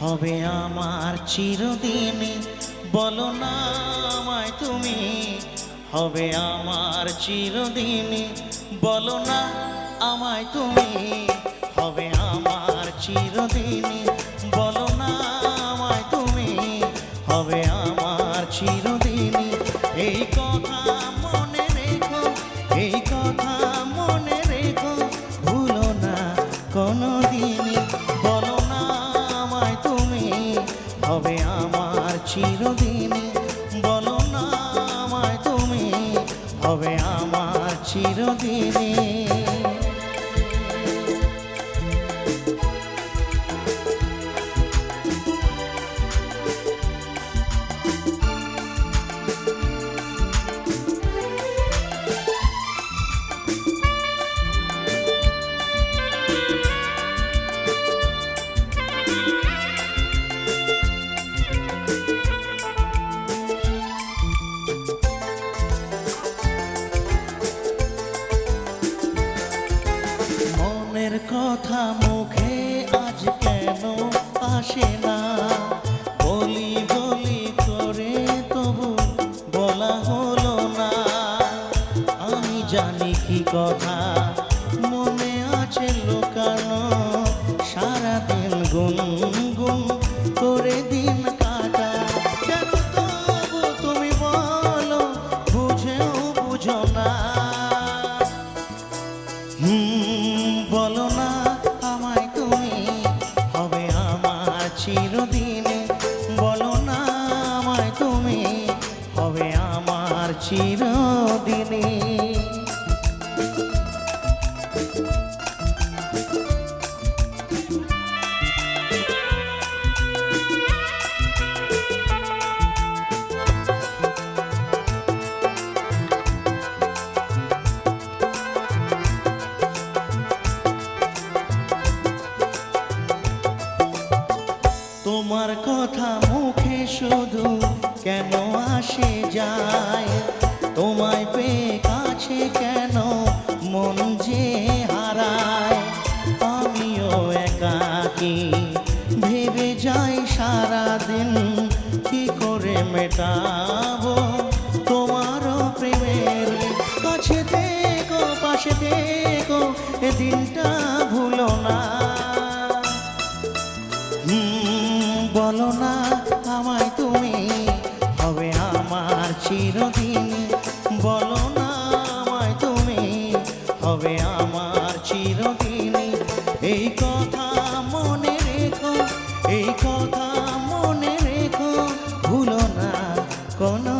হবে আমার চিরদিন। বলো না আমায় তুমি, হবে আমার চিরদিন। বলো না আমায় তুমি, হবে আমার চিরদিন। বলো না আমায় তুমি, হবে আমার চিরদিন। এই কথা মনে রেখো, এই কথা মনে রেখো, ভুলো না কোনোদিন। বলো না আমায় তুমি, হবে আমার চিরদিন। বলো না আমায় তুমি, হবে আমার চিরদিন। মনের কথা মুখে আজ কেন আসে না, বলি বলি করে তবু বলা হলো না। আমি জানি কি কথা মনে আছে লুকানো, সারাদিন গুনগুন করে দিন কাটা। কেন তবু তুমি বলো বুঝেও বুঝো না। বলো না আমায় তুমি, হবে আমার চিরদিন। বলো না আমায় তুমি, হবে আমার চিরদিন। তোমার কথা মুখে শুধু কেন আসে যায়, তোমায় পেয়ে কাছে কেন মন যে হারায়। আমিও একাকী ভেবে যাই সারাদিন, কি করে মেটাবো তোমারও প্রেমের। কাছে থেকো পাশে থেকো, এ দিনটা ভুলো না। বলো না আমায় তুমি, হবে আমার চিরদিন। বলো না আমায় তুমি, হবে আমার চিরদিন। এই কথা মনে রেখো, এই কথা মনে রেখো, ভুলো না কোনো